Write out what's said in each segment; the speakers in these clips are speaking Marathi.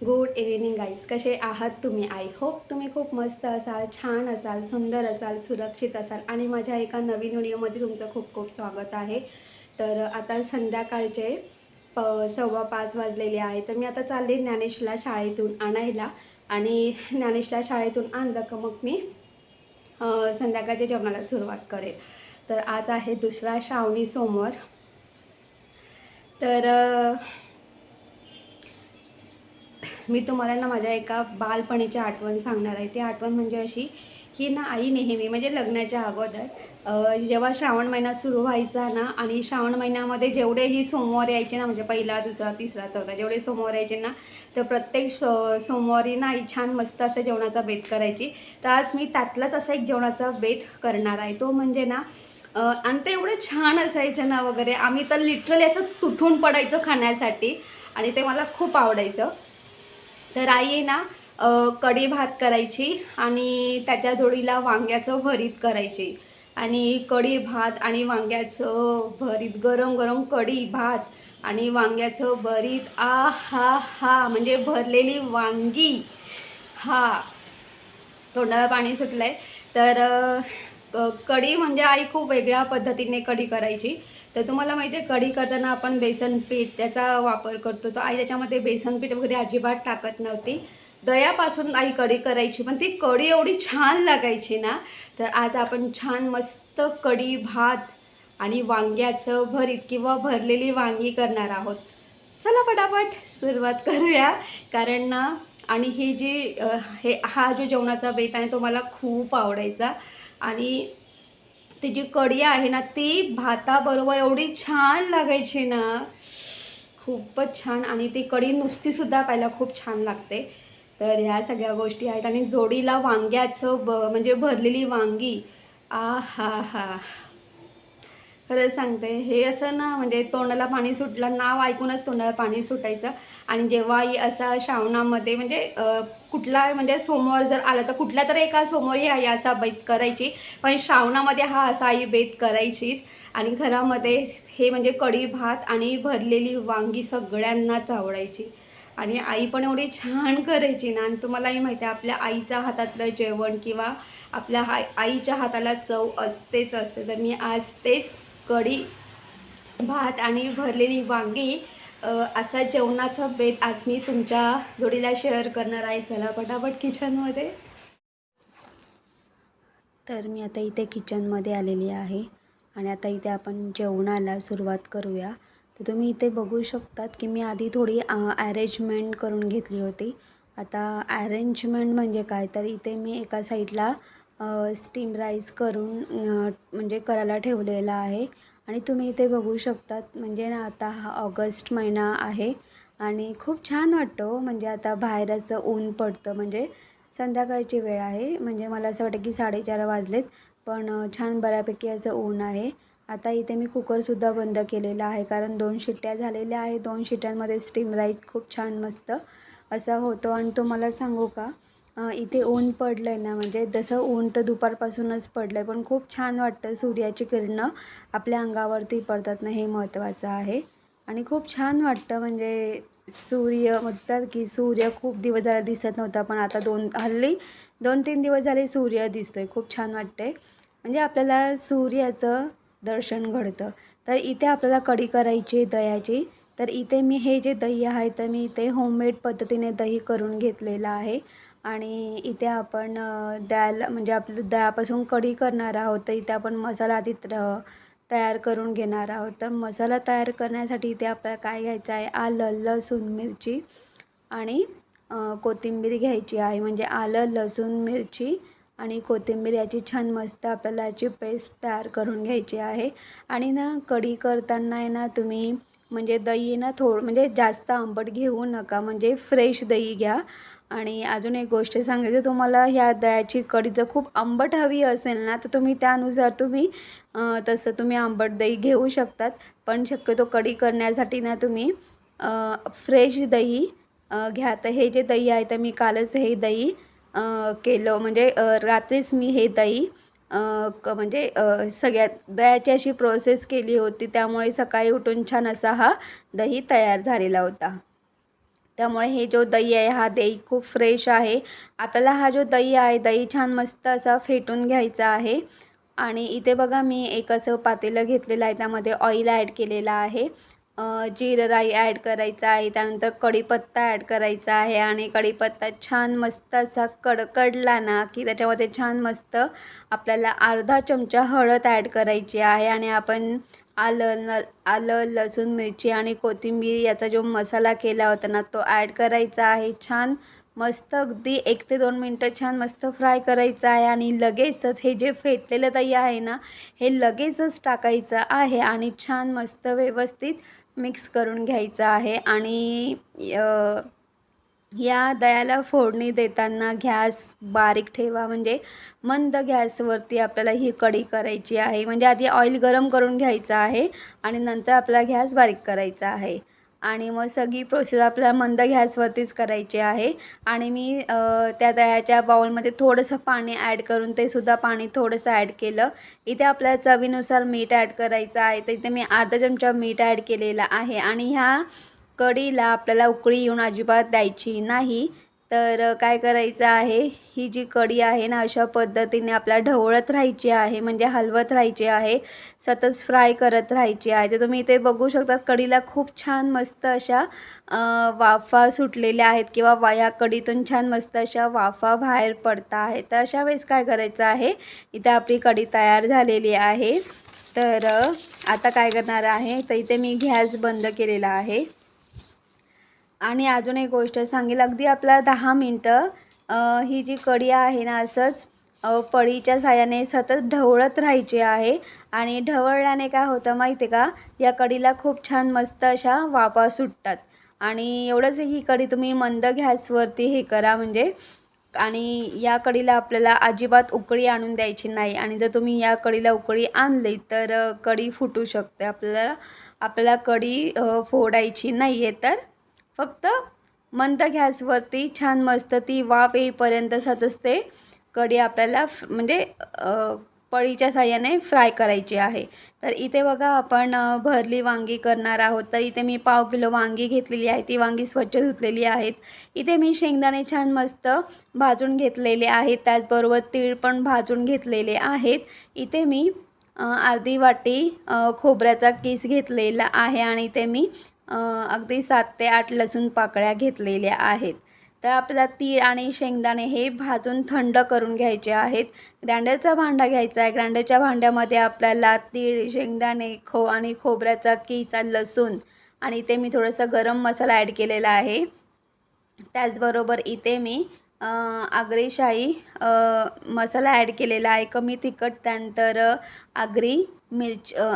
Good evening guys. कसे आहात तुम्ही? आय होप तुम्ही खूप मस्त असाल, छान असाल, सुंदर असाल, सुरक्षित असाल आणि माझ्या एका नवीन व्हिडिओमध्ये तुमचं खूप खूप स्वागत आहे. तर आता संध्याकाळचे 4:15 वाजलेले आहे. तर मी आता चालले ज्ञानेशला शाळेतून आणायला आणि ज्ञानेशला शाळेतून आणलं का मग मी संध्याकाळच्या जेवणाला सुरुवात करेल. तर आज आहे दुसरा श्रावणी सोमवार. तर मी तुम्हाला ना माझ्या एका बालपणीची आठवण सांगणार आहे. ती आठवण म्हणजे अशी की ना आई नेहमी म्हणजे लग्नाच्या अगोदर जेव्हा श्रावण महिना सुरू व्हायचा ना आणि श्रावण महिन्यामध्ये जेवढेही सोमवार यायचे ना, म्हणजे पहिला, दुसरा, तिसरा, चौथा जेवढे सोमवार यायचे ना, तर प्रत्येक सोमवारी ना आई छान मस्त असं जेवणाचा बेत करायची. तर आज मी त्यातलाच असा एक जेवणाचा बेत करणार आहे. तो म्हणजे ना आणि ते एवढं छान असायचं ना वगैरे, आम्ही तर लिटरली असं तुटून पडायचं खाण्यासाठी आणि ते मला खूप आवडायचं. तर आई आहे ना कढी भात करायची आणि त्याच्या जोडीला वांग्याचं भरीत करायची आणि कढी भात आणि वांग्याचं भरीत, गरम गरम कढी भात आणि वांग्याचं भरीत, आ हा हा, म्हणजे भरलेली वांगी, हा, तोंडाला पाणी सुटलं आहे. तर कढी म्हणजे आई खूप वेगळ्या पद्धतीने कढी करायची. तर तुम्हाला माहिती आहे कढी करताना आपण बेसन पीठ त्याचा वापर करतो. तर आई त्याच्यामध्ये बेसन पीठ वगैरे अजिबात टाकत नव्हती. दह्यापासून आई कढी करायची, पण ती कढी एवढी छान लागायची ना. तर आज आपण छान मस्त कढी भात आणि वांग्याचं भरीत किंवा भरलेली वांगी करणार आहोत. चला पटापट सुरुवात करूया. कारण ना आणि ही जी हा जो जेवणाचा बेत आहे तो मला खूप आवडायचा आणि ती जी कढी आहे ना ती भाताबरोबर एवढी छान लागायची ना, खूपच छान. आणि ती कढी नुसतीसुद्धा प्यायला खूप छान लागते. तर ह्या सगळ्या गोष्टी आहेत आणि जोडीला वांग्याचं म्हणजे भरलेली वांगी, आहाहा! खरंच सांगते, हे असं ना म्हणजे तोंडाला पाणी सुटलं, नाव ऐकूनच तोंडाला पाणी सुटायचं. आणि जेव्हाही असा श्रावणामध्ये म्हणजे कुठला म्हणजे सोमवार जर आला तर कुठल्या तरी एका सोमवारी आई असा बेत करायची, पण श्रावणामध्ये हा असा आई बेत करायचीच. आणि घरामध्ये हे म्हणजे कढी भात आणि भरलेली वांगी सगळ्यांनाच आवडायची आणि आई पण एवढी छान करायची ना. आणि तुम्हालाही माहिती आहे आपल्या आईच्या हातातलं जेवण किंवा आपल्या आईच्या हाताला चव असतेच असते. तर मी आज तेच कढी भात आणि भरलेली वांगी असा जेवणाचा बेत आज मी तुमच्या जोडीला शेअर करणार आहे. चला पटापट किचनमध्ये. तर मी आता इथे किचनमध्ये आलेली आहे आणि आता इथे आपण जेवणाला सुरुवात करूया. तर तुम्ही इथे बघू शकतात की मी आधी थोडी अरेंजमेंट करून घेतली होती. आता अरेंजमेंट म्हणजे काय, तर इथे मी एका साईडला स्टीम राईस करून म्हणजे करायला ठेवलेला आहे. आणि तुम्ही इथे बघू शकतात म्हणजे ना आता हा ऑगस्ट महिना आहे आणि खूप छान वाटतं हो. म्हणजे आता बाहेर असं ऊन पडतं, म्हणजे संध्याकाळची वेळ आहे, म्हणजे मला असं वाटतं की 4:30 वाजलेत, पण छान बऱ्यापैकी असं ऊन आहे. आता इथे मी कुकरसुद्धा बंद केलेला आहे कारण 2 शिट्ट्या झालेल्या आहे. 2 शिट्ट्यांमध्ये स्टीम राईस खूप छान मस्त असा होतो. आणि तुम्हाला सांगू का, इथे ऊन पडलं आहे ना, म्हणजे जसं ऊन तर दुपारपासूनच पडलं आहे, पण खूप छान वाटतं. सूर्याची किरणं आपल्या अंगावरती पडतात ना, हे महत्त्वाचं आहे. आणि खूप छान वाटतं म्हणजे सूर्य म्हणतात की सूर्य खूप दिवस झाला दिसत नव्हता, पण आता हल्ली 2-3 दिवस झाले सूर्य दिसतो आहे. खूप छान वाटते, म्हणजे आपल्याला सूर्याचं दर्शन घडतं. तर इथे आपल्याला कढी करायची दह्याची. तर इथे मी हे जे दही आहे तर मी इथे होममेड पद्धतीने दही करून घेतलेलं आहे. आणि इथे आपण द्यायला म्हणजे आपलं दह्यापासून कढी करणार आहोत. तर इथे आपण मसाला आधी तयार करून घेणार आहोत. तर मसाला तयार करण्यासाठी इथे आपल्याला काय घ्यायचं आहे, आलं, लसूण, मिरची आणि कोथिंबीर घ्यायची आहे. म्हणजे आलं, लसूण, मिरची आणि कोथिंबीर याची छान मस्त आपल्याला याची पेस्ट तयार करून घ्यायची आहे. आणि ना कढी करताना आहे ना तुम्ही म्हणजे दही ना म्हणजे जास्त आंबट घेऊ नका, म्हणजे फ्रेश दही घ्या. आणि अजून एक गोष्ट सांगायची तुम्हाला, ह्या दह्याची कढी जर खूप आंबट हवी असेल ना तर तुम्ही त्यानुसार तुम्ही तसं तुम्ही आंबट दही घेऊ शकतात. पण शक्यतो कढी करण्यासाठी ना तुम्ही फ्रेश दही घ्या. तर हे जे दही आहे तर मी कालच हे दही केलं, म्हणजे रात्रीच मी हे दही म्हणजे सगळ्यात दह्याची अशी प्रोसेस केली होती, त्यामुळे सकाळी उठून छान असा हा दही तयार झालेला होता. त्यामुळे हे जो दही आहे हा दही खूप फ्रेश आहे. आपल्याला हा जो दही आहे दही छान मस्त असा फेटून घ्यायचा आहे. आणि इथे बघा मी एक असं पातेलं घेतलेलं आहे, त्यामध्ये ऑइल ॲड केलेला आहे. जिरं राई ॲड करायचं आहे, त्यानंतर कढीपत्ता ॲड करायचा आहे आणि कढीपत्ता छान मस्त असा कडकडला ना की त्याच्यामध्ये छान मस्त आपल्याला अर्धा चमचा हळद ॲड करायची आहे. आणि आपण आलं लसूण मिरची आणि कोथिंबीर याचा जो मसाला केला होता ना तो ॲड करायचा आहे. छान मस्त अगदी 1 ते 2 मिनटं छान मस्त फ्राय करायचं आहे. आणि लगेचच हे जे फेटलेलं दही आहे ना हे लगेचच टाकायचं आहे आणि छान मस्त व्यवस्थित मिक्स करून घ्यायचं आहे. आणि या दह्याला फोडणी देताना गॅस बारीक ठेवा, म्हणजे मंद गॅसवरती आपल्याला ही कढी करायची आहे. म्हणजे आधी ऑइल गरम करून घ्यायचं आहे आणि नंतर आपला गॅस बारीक करायचा आहे. आणि मग सगळी प्रोसेस आपल्याला मंद गॅसवरतीच करायची आहे. आणि मी त्या दह्याच्या बाउलमध्ये थोडंसं पाणी ॲड करून ते सुद्धा पाणी थोडंसं ॲड केलं. इथे आपल्याला चवीनुसार मीठ ॲड करायचं आहे, तर इथे मी अर्धा चमचा मीठ ॲड केलेला आहे. आणि ह्या कढीला आपल्याला उकळी येऊन अजिबात द्यायची नाही. तर काय करायचं आहे, ही जी कढी आहे ना अशा पद्धतीने आपल्याला ढवळत राहायची आहे, म्हणजे हलवत राहायची आहे, सतत फ्राय करत राहायची आहे. तर तुम्ही इथे बघू शकता कढीला खूप छान मस्त अशा वाफा सुटलेल्या आहेत किंवा या कढीतून छान मस्त अशा वाफा बाहेर पडता आहेत. तर अशा वेळेस काय करायचं आहे, इथे आपली कढी तयार झालेली आहे. तर आता काय करणार आहे, तर इथे मी गॅस बंद केलेला आहे. आणि अजून एक गोष्ट सांगेल, अगदी आपला 10 मिनटं ही जी कढी आहे ना असंच पळीच्या साहाय्याने सतत ढवळत राहायची आहे. आणि ढवळल्याने काय होतं माहिती आहे का, या कढीला खूप छान मस्त अशा वाफा सुटतात. आणि एवढंच ही कढी तुम्ही मंद गॅसवरती हे करा म्हणजे. आणि या कढीला आपल्याला अजिबात उकळी आणून द्यायची नाही. आणि जर तुम्ही या कढीला उकळी आणली तर कढी फुटू शकते. आपल्याला कढी फोडायची नाही आहे, तर फक्त मंद गॅसवरती छान मस्त ती वाफ येईपर्यंत सतत ते कढी आपल्याला म्हणजे पळीच्या साहाय्याने फ्राय करायची आहे. तर इथे बघा आपण भरली वांगी करणार आहोत. तर इथे मी 1/2 किलो वांगी घेतलेली आहे, ती वांगी स्वच्छ धुतलेली आहेत. इथे मी शेंगदाणे छान मस्त भाजून घेतलेले आहेत, त्याचबरोबर तीळ पण भाजून घेतलेले आहेत. इथे मी अर्धी वाटी खोबऱ्याचा किस घेतलेला आहे. आणि इथे मी अगदी 7 ते 8 लसूण पाकळ्या घेतलेल्या आहेत. तर आपल्याला तीळ आणि शेंगदाणे हे भाजून थंड करून घ्यायचे आहेत. ग्राइंडरचा भांडा घ्यायचा आहे. ग्राइंडरच्या भांड्यामध्ये आपल्याला तीळ, शेंगदाणे आणि खोबऱ्याचा किस आणि लसूण आणि इथे मी थोडंसं गरम मसाला ॲड केलेला आहे. त्याचबरोबर इथे मी आगरीशाही मसाला ॲड केलेला आहे, कमी तिखट. त्यानंतर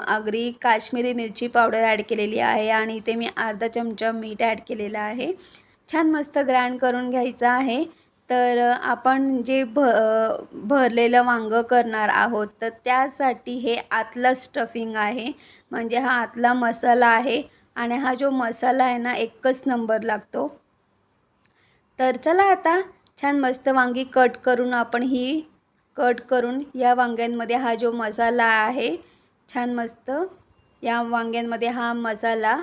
आगरी काश्मीरी मिरची पावडर ॲड केलेली आहे. आणि इथे मी अर्धा चमचा मीठ ॲड केलेलं आहे. छान मस्त ग्राइंड करून घ्यायचं आहे. तर आपण जे भरलेलं वांगं करणार आहोत, तर त्यासाठी हे आतलं स्टफिंग आहे, म्हणजे हा आतला मसाला आहे. आणि हा जो मसाला आहे ना एकच नंबर लागतो. तर चला आता छान मस्त वांगी कट करून या वांग्यांमध्ये हा जो मसाला आहे छान मस्त या वांग्यांमध्ये हा मसाला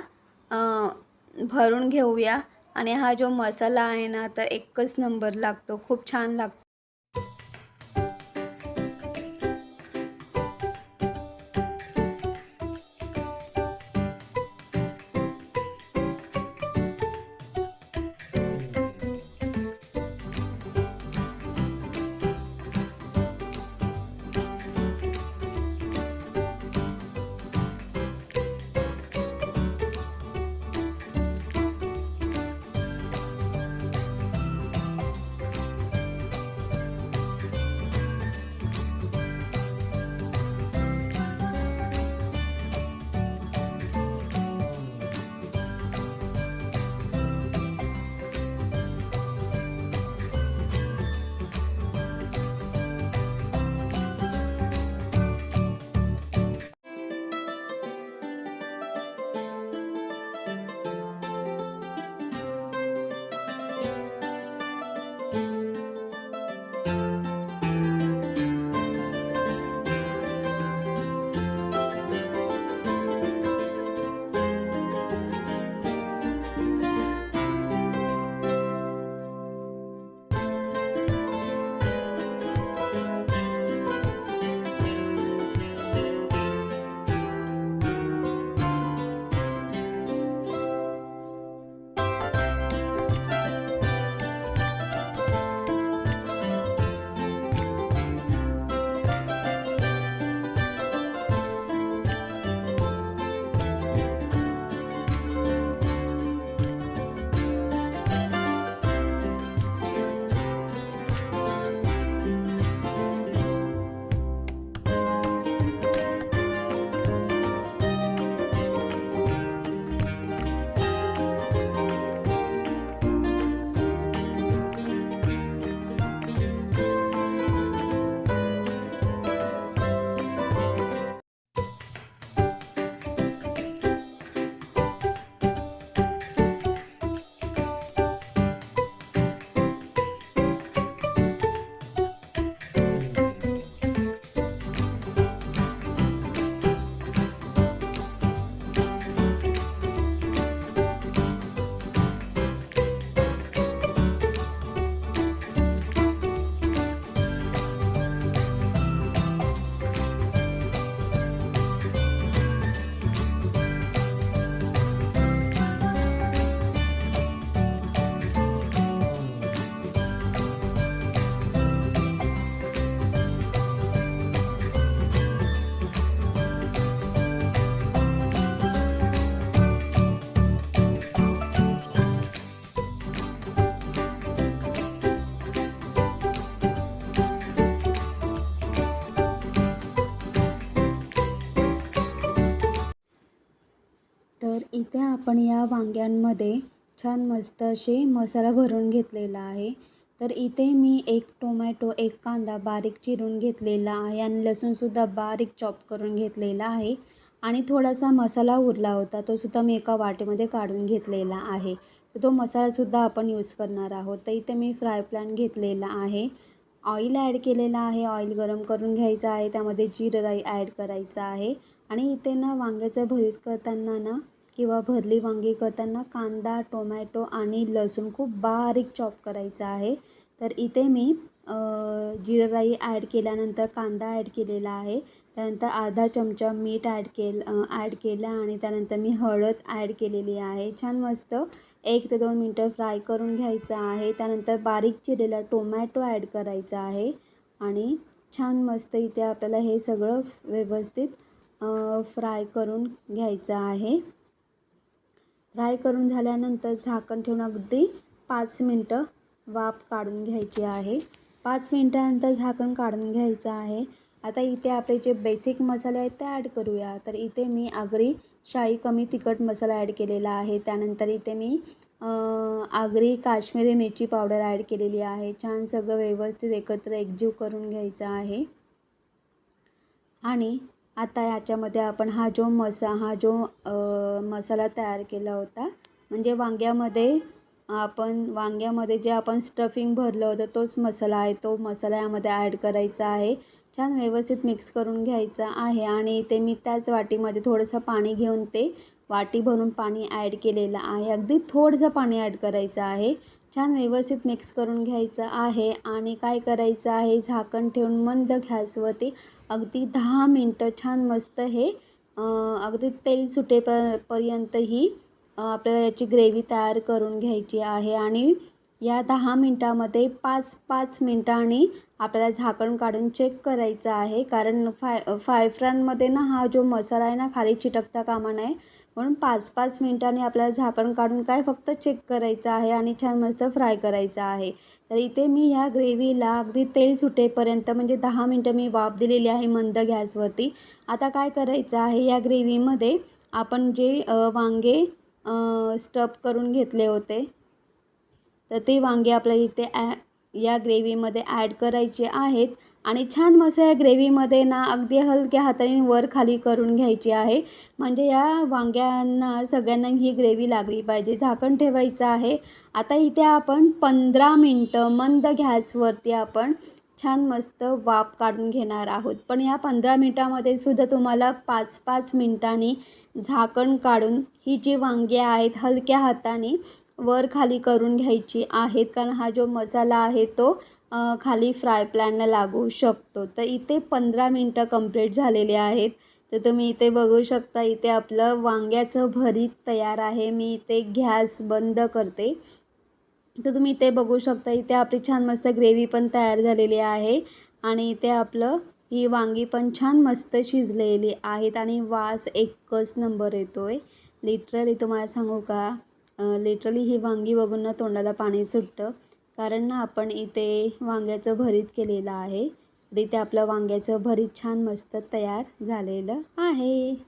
भरून घेऊया. आणि हा जो मसाला आहे ना तर एकच नंबर लागतो, खूप छान लागतो. तर इथे आपण या वांग्यांमध्ये छान मस्त असे मसाला भरून घेतलेला आहे. तर इथे मी एक टोमॅटो, एक कांदा बारीक चिरून घेतलेला आहे आणि लसूणसुद्धा बारीक चॉप करून घेतलेला आहे आणि थोडासा मसाला उरला होता, तो सुद्धा मी एका वाटीमध्ये काढून घेतलेला आहे. तर तो मसालासुद्धा आपण यूज करणार आहोत. तर इथे मी फ्राय पॅन घेतलेला आहे. ऑइल ॲड केलेलं आहे. ऑइल गरम करून घ्यायचं आहे. त्यामध्ये जिरं राई ॲड करायचं आहे आणि इथे ना वांग्याचं भरीत करताना ना किंवा भरली वांगी करताना कांदा, टोमॅटो आणि लसूण खूप बारीक चॉप करायचा आहे. तर इथे मी जिरं राई ॲड केल्यानंतर कांदा ॲड केलेला आहे. त्यानंतर अर्धा चमचा मीठ ॲड केलं आणि त्यानंतर मी हळद ॲड केलेली आहे. छान मस्त 1 ते 2 मिनटं फ्राय करून घ्यायचं आहे. त्यानंतर बारीक चिरलेला टोमॅटो ॲड करायचा आहे आणि छान मस्त इथे आपल्याला हे सगळं व्यवस्थित फ्राय करून घ्यायचं आहे. फ्राय करून झाल्यानंतर झाकण ठेवून अगदी 5 मिनटं वाफ काढून घ्यायची आहे. 5 मिनटानंतर झाकण काढून घ्यायचं आहे. आता इथे आपले जे बेसिक मसाले आहेत ते ॲड करूया. तर इथे मी आगरी शाही कमी तिखट मसाला ॲड केलेला आहे. त्यानंतर इथे मी आगरी काश्मीरी मिरची पावडर ॲड केलेली आहे. छान सगळं व्यवस्थित एकत्र एकजीव करून घ्यायचं आहे. आणि आता याच्यामध्ये आपण हा जो मसाला तयार केला होता, म्हणजे वांग्यामध्ये जे आपण स्टफिंग भरलं होतं तोच मसाला आहे, तो मसाला यामध्ये ॲड करायचा आहे. छान व्यवस्थित मिक्स करून घ्यायचा आहे आणि इथे मी त्याच वाटीमध्ये थोडंसं पाणी घेऊन ते वाटी भरून पाणी ॲड केलेलं आहे. अगदी थोडंसं पाणी ॲड करायचं आहे. छान व्यवस्थित मिक्स करून घ्यायचं आहे आणि काय करायचं आहे, झाकण ठेवून मंद गॅसवरती अगदी 10 मिनटं छान मस्त हे अगदी तेल सुटेपर्यंत ही आपल्याला याची ग्रेव्ही तयार करून घ्यायची आहे. आणि या 10 मिनटामध्ये 5-5 मिनटांनी आपल्याला झाकण काढून चेक करायचं आहे, कारण फ्रायमध्ये ना हा जो मसाला आहे ना खाली चिटकता कामा नये, म्हणून 5-5 मिनटांनी आपल्याला झाकण काढून काय फक्त चेक करायचं आहे आणि छान मस्त फ्राय करायचं आहे. तर इथे मी ह्या ग्रेव्हीला अगदी तेल सुटेपर्यंत म्हणजे 10 मिनटं मी वाफ दिलेली आहे मंद गॅसवरती. आता काय करायचं आहे, या ग्रेव्हीमध्ये आपण जे वांगे स्टफ करून घेतले होते, तर ते वांगे आपल्याला इथे या ग्रेव्हीमध्ये ॲड करायचे आहेत आणि छान मस्त या ग्रेव्हीमध्ये ना अगदी हलक्या हाताने वर खाली करून घ्यायची आहे, म्हणजे या वांग्यांना सगळ्यांना ही ग्रेव्ही लागली पाहिजे. झाकण ठेवायचं आहे. आता इथे आपण 15 मिनटं मंद गॅसवरती आपण छान मस्त वाफ काढून घेणार आहोत. पण या 15 मिनटामध्ये सुद्धा तुम्हाला 5-5 मिनटांनी झाकण काढून ही जी वांगी आहेत हलक्या हाताने वर खाली करून घ्यायची आहेत, कारण हा जो मसाला आहे तो खाली फ्राय पॅनला लागू शकतो. तर इथे 15 मिनटं कंप्लीट झालेले आहेत. तर तुम्ही इथे बघू शकता, इथे आपलं वांग्याचं भरीत तयार आहे. मी इथे गॅस बंद करते. तर तुम्ही इथे बघू शकता, इथे आपली छान मस्त ग्रेव्ही पण तयार झालेली आहे आणि इथे ही वांगी पण छान मस्त शिजलेली आहेत आणि वास एकच नंबर येतो आहे. लिटरली तुम्हाला सांगू का, लिटरली ही वांगी बघून ना तोंडाला पाणी सुटतं, कारण ना आपण इथे वांग्याचं भरीत केलेलं आहे. तर इथे आपलं वांग्याचं भरीत छान मस्त तयार झालेलं आहे.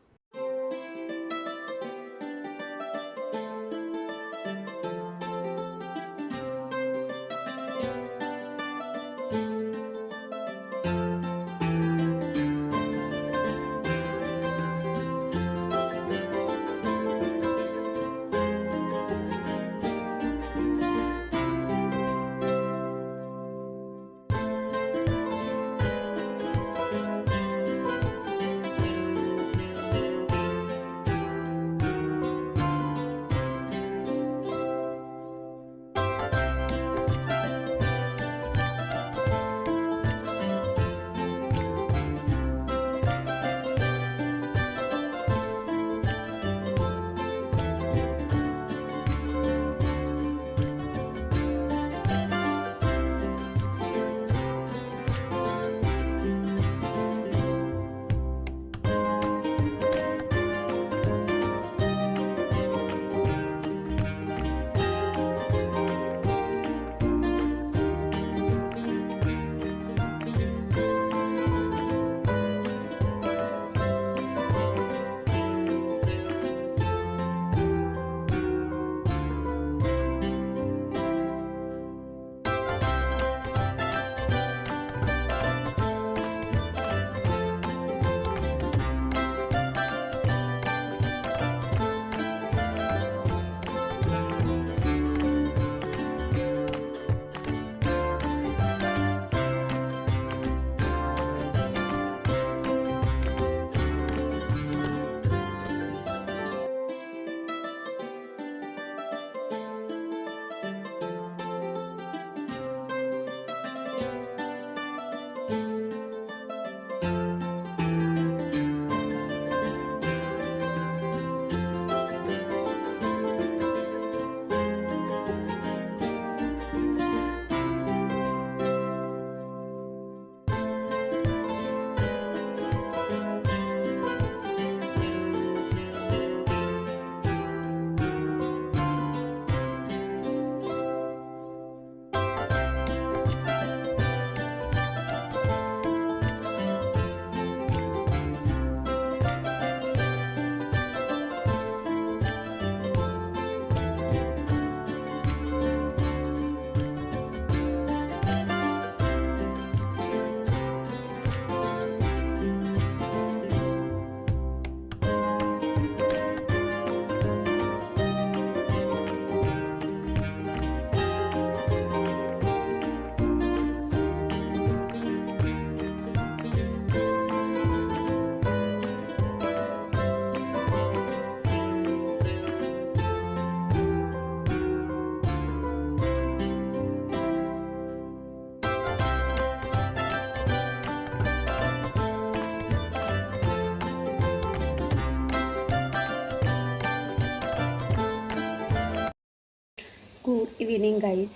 Good evening guys.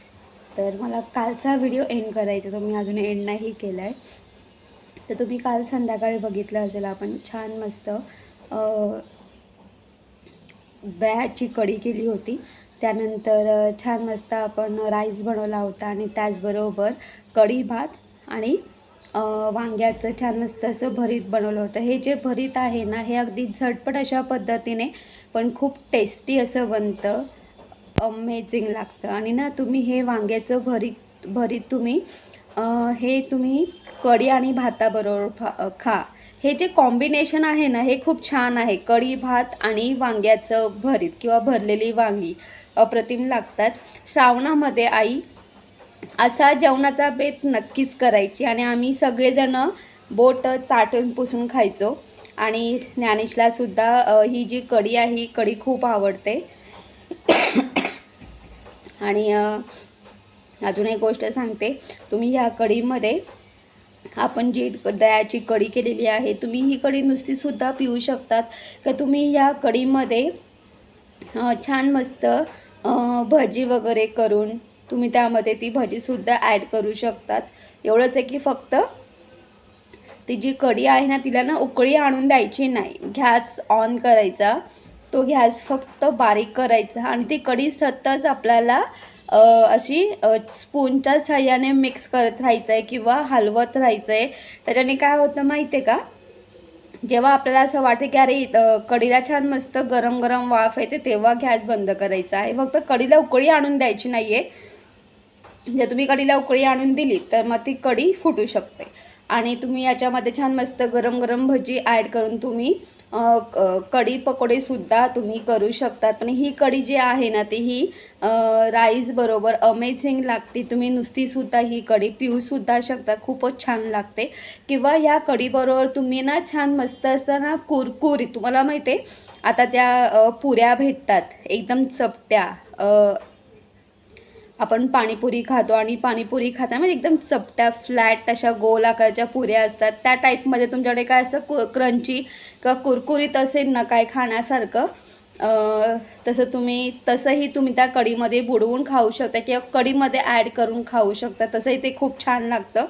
तर मला कालचा व्हिडिओ एंड करायचा, तो मी अजून एंड नाही केला आहे. तर तुम्ही काल संध्याकाळी बघितलं असेल, आपण छान मस्त दह्याची कढी केली होती. त्यानंतर छान मस्त आपण राईस बनवला होता आणि त्याचबरोबर कढी भात आणि वांग्याचं छान मस्त असं भरीत बनवलं होतं. हे जे भरीत आहे ना, हे अगदी झटपट अशा पद्धतीने पण खूप टेस्टी असं बनतं, अमेझिंग लागतं. आणि ना तुम्ही हे वांग्याचं भरीत तुम्ही हे तुम्ही कढी आणि भाताबरोबर खा. हे जे कॉम्बिनेशन आहे ना, हे खूप छान आहे. कढी भात आणि वांग्याचं भरीत किंवा भरलेली वांगी अप्रतिम लागतात. श्रावणामध्ये आई असा जेवणाचा बेत नक्कीच करायची आणि आम्ही सगळेजण बोट चाटून पुसून खायचो. आणि ज्ञानेशलासुद्धा ही जी कढी आहे ही कढी खूप आवडते. आणि अजून एक गोष्ट सांगते, तुम्ही ह्या कढीमध्ये आपण जी दह्याची कढी केलेली आहे, तुम्ही ही कढी नुसतीसुद्धा पिऊ शकतात. का तुम्ही ह्या कढीमध्ये छान मस्त भजी वगैरे करून तुम्ही त्यामध्ये ती भजीसुद्धा ॲड करू शकतात. एवढंच आहे की फक्त ती जी कढी आहे ना, तिला ना उकळी आणून द्यायची नाही. गॅस ऑन करायचा, तो गॅस फक्त बारीक करायचा आणि ती कढी सतत आपल्याला अशी स्पूनच्या साहाय्याने मिक्स करत राहायचं आहे किंवा हलवत राहायचं आहे. त्याच्याने काय होतं माहिती आहे का, जेव्हा आपल्याला असं वाटतं की अरे कढीला छान मस्त गरम गरम वाफ येते, तेव्हा गॅस बंद करायचा आहे. फक्त कढीला उकळी आणून द्यायची नाही आहे. जर तुम्ही कढीला उकळी आणून दिली तर मग ती कढी फुटू शकते. आणि तुम्ही याच्यामध्ये छान मस्त गरम गरम भजी ॲड करून तुम्ही कढी पकोडेसुद्धा तुम्ही करू शकतात. पण ही कढी जी आहे ना, ती ही राईस बरोबर अमेझिंग लागते. तुम्ही नुसतीसुद्धा ही कढी पिऊसुद्धा शकता, खूपच छान लागते. किंवा ह्या कढीबरोबर तुम्ही ना छान मस्त असं ना कुरकुरीत, तुम्हाला माहिती आहे आता त्या पुऱ्या भेटतात एकदम चपट्या, आपण पाणीपुरी खातो आणि पाणीपुरी खाताना एकदम चपट्या फ्लॅट अशा गोल आकाराच्या पुऱ्या असतात, त्या टाईपमध्ये तुमच्याकडे काय असं क्रंची किंवा कुरकुरीत असेल ना काय खाण्यासारखं, तसंही तुम्ही त्या कढीमध्ये बुडवून खाऊ शकता किंवा कढीमध्ये ॲड करून खाऊ शकता. तसंही ते खूप छान लागतं.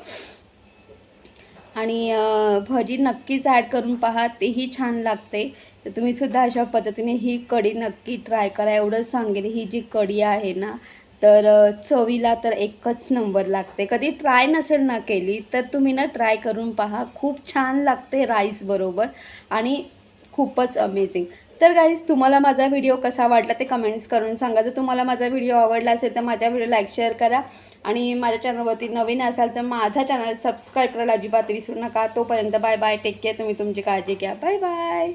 आणि भजी नक्कीच ॲड करून पहा, तेही छान लागते. तर तुम्हीसुद्धा अशा पद्धतीने ही कढी नक्की ट्राय करा. एवढंच सांगेल, ही जी कढी आहे ना, तर चवीला तर एकच नंबर लागते. कधी ट्राय नसेल ना केली तर तुम्ही ना ट्राय करून पहा, खूप छान लागते राईस बरोबर आणि खूपच अमेझिंग. तर गाईज, तुम्हाला माझा व्हिडिओ कसा वाटला ते कमेंट्स करून सांगा. जर तुम्हाला माझा व्हिडिओ आवडला असेल तर माझ्या व्हिडिओ लाईक शेअर करा आणि माझ्या चॅनलवरती नवीन असाल तर माझा चॅनल सबस्क्राईब करायला अजिबात विसरू नका. तोपर्यंत बाय बाय, टेक केअर. तुम्ही तुमची काळजी घ्या. Bye bye.